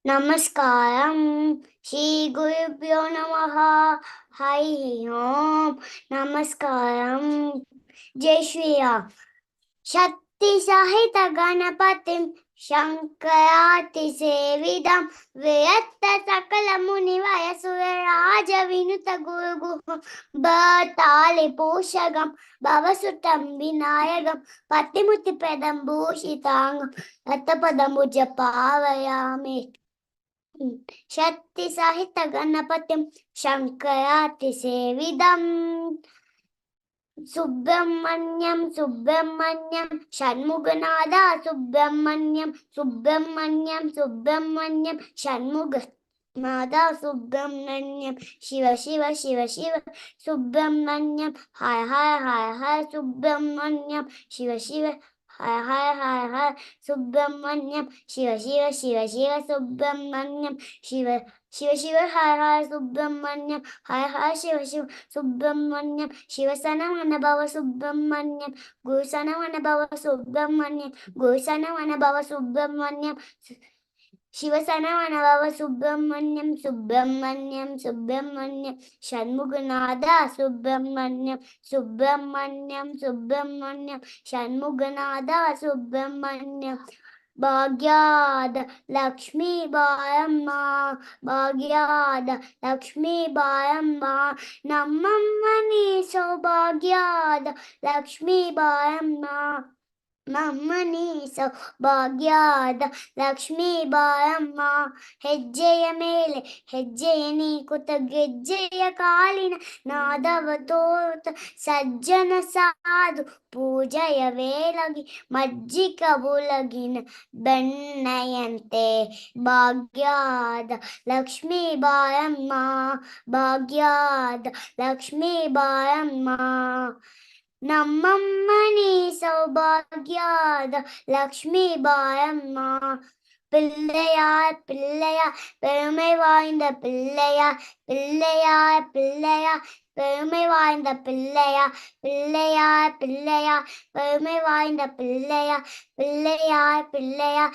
నమస్కారం. శ్రీ గురుభ్యో నమః. హరి ఓం. నమస్కారం. జై శ్రీరామ్. శక్తి సహిత గణపతిం శంకరాతి సేవిదం వేత్త సకల ముని వయసురాజ వినుత గురుగుహం బతాళి పోషగం భవసుతం వినాయకం పతిముతి పెదం భూషితాంగం రతపదముజ పావయామి. శక్తి సహిత గణపతిం శంకరాతి సేవిదం సుబ్రహ్మణ్యం సుబ్రహ్మణ్యం షణ్ముగనాథ సుబ్రహ్మణ్యం సుబ్రహ్మణ్యం సుబ్రహ్మణ్యం షణ్ముగనాథ సుబ్రహ్మణ్యం శివ శివ శివ శివ సుబ్రహ్మణ్యం హర హర హర హర సుబ్రహ్మణ్యం శివ శివ హర హర హర హర సుబ్రహ్మణ్యం శివ శివ శివ శివ సుబ్రహ్మణ్యం శివ శివ శివ హర హర సుబ్రహ్మణ్యం హర హర శివ శివ సుబ్రహ్మణ్యం శివసనమన భవ సుబ్రహ్మణ్యం గురుసనమన భవ సుబ్రహ్మణ్యం గురుసనమన భవ సుబ్రహ్మణ్యం శివసనమన భవ సుబ్రహ్మణ్యం సుబ్రహ్మణ్యం సుబ్రహ్మణ్యం షణ్ముగనాథ సుబ్రహ్మణ్యం సుబ్రహ్మణ్యం సుబ్రహ్మణ్యం షణ్ముగనాథ సుబ్రహ్మణ్యం భాగ్యాద లక్ష్మీ బాయమ్మ భాగ్యాద లక్ష్మీ బాయమ్మ నమ్మమ్మని సౌభాగ్యాద లక్ష్మీ బాయమ్మ ನಮ್ಮನಿ ಸೌಭಾಗ್ಯದ ಲಕ್ಷ್ಮೀ ಬಾರಮ್ಮ ಹೆಜ್ಜೆಯ ಮೇಲೆ ಹೆಜ್ಜೆಯ ನೀಕುತ ಗೆಜ್ಜೆಯ ಕಾಲಿನ ನಾದವ ತೋರುತ ಸಜ್ಜನ ಸಾಧು ಪೂಜೆಯ ವೇಳಗಿ ಮಜ್ಜಿಕ ಬುಲಗಿನ ಬೆಣ್ಣೆಯಂತೆ ಭಾಗ್ಯದ ಲಕ್ಷ್ಮೀ ಬಾರಮ್ಮ ಭಾಗ್ಯದ ಲಕ್ಷ್ಮೀ ಬಾರಮ್ಮ ನಮ್ಮಮ್ಮನಿ ಸೌಭಾಗ್ಯದ லக்ஷ்மி பாரம்மா பிள்ளையார் பிள்ளையார் பெருமை வாய்ந்த பிள்ளையார் பிள்ளையார் பிள்ளையார் பெருமை வாய்ந்த பிள்ளையார் பிள்ளையார் பிள்ளையார் பெருமை வாய்ந்த பிள்ளையார் பிள்ளையார் பிள்ளையார்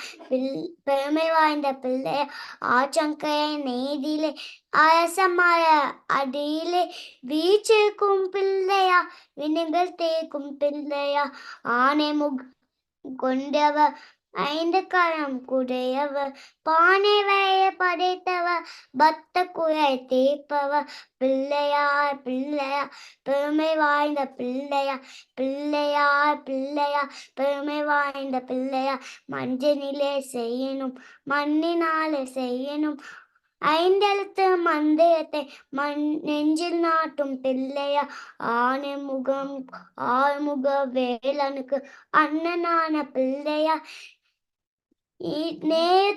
பெருமை வாய்ந்த பிள்ளையார் ஆச்சங்கையை நெய்திலே அரசமர அடியிலே வீச்சிருக்கும் பிள்ளையா வினைகள் தேக்கும் பிள்ளையா ஆனை கொண்டவர் ஐந்து கரம் குடையவர் பானை வரைய படைத்தவர் பக்த குறை தீர்ப்பவர் பிள்ளையார் பிள்ளையார் பெருமை வாய்ந்த பிள்ளையார் பிள்ளையார் பிள்ளையார் பெருமை வாய்ந்த பிள்ளையார் மஞ்சனிலே செய்யணும் மண்ணினாலே செய்யணும் ஐந்தெழுத்து மந்திரத்தை நெஞ்சில் நாட்டும் பிள்ளையா ஆனைமுகம் ஆறுமுக வேலனுக்கு அண்ணனான பிள்ளையா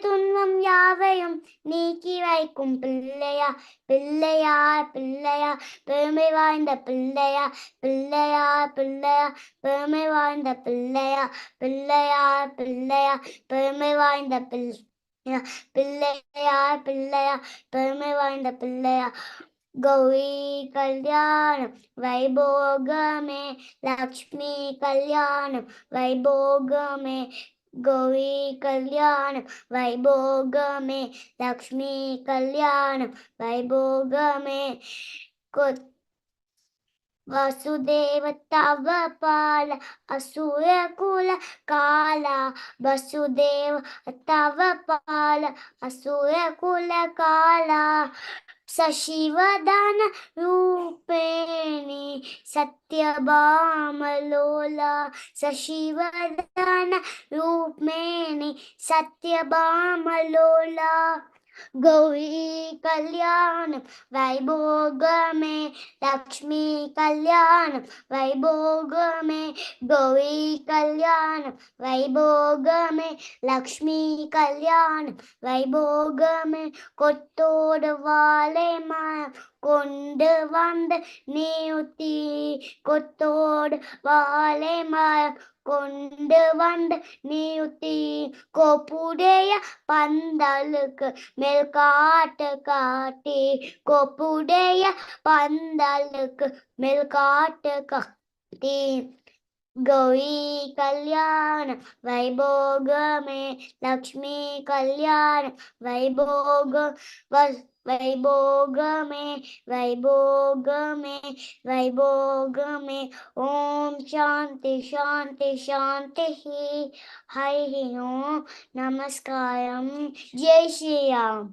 துன்பம் யாவையும் நீக்கி வைக்கும் பிள்ளையா பிள்ளையார் பிள்ளையார் பெருமை வாய்ந்த பிள்ளையா பிள்ளையார் பிள்ளையார் பெருமை வாய்ந்த பிள்ளையா பிள்ளையார் பிள்ளையார் பெருமை வாய்ந்த பிள்ளையார் பிள்ளையார் பெருமை வாய்ந்த பிள்ளையார் கௌரி கல்யாணம் வைபோகமே லக்ஷ்மி கல்யாணம் வைபோகமே கௌரி கல்யாணம் வைபோகமே லக்ஷ்மி கல்யாணம் வைபோகமே வசுதேவ தவ பால அசுர குல கால வசுதேவ தவ பால அசுர குல கால சசிவதன ரூபேணி சத்யபாமலோலா சசிவதன ரூபேணி சத்யபாமலோலா கௌரி கல்யாணம் வைபோகமே லக்ஷ்மி கல்யாணம் வைபோகமே கௌரி கல்யாணம் வைபோகமே லக்ஷ்மி கல்யாணம் வைபோகமே கொத்தோடு வாழை மரம் கொண்டு வந்து நீத்தி கொத்தோடு வாழை மரம் கொண்டு வந்து நீத்தி கோப்புடைய பந்தலுக்கு மேல் காட்டு காட்டி கோப்புடைய பந்தலுக்கு மேல் காட்டு காட்டி गौरी कल्याण वैभोगमे लक्ष्मी कल्याण वैभोग वैभोगमे वैभोगमे वैभोगमे ओम शांति शांति शांति हरि ओम नमस्कारम जय श्री राम।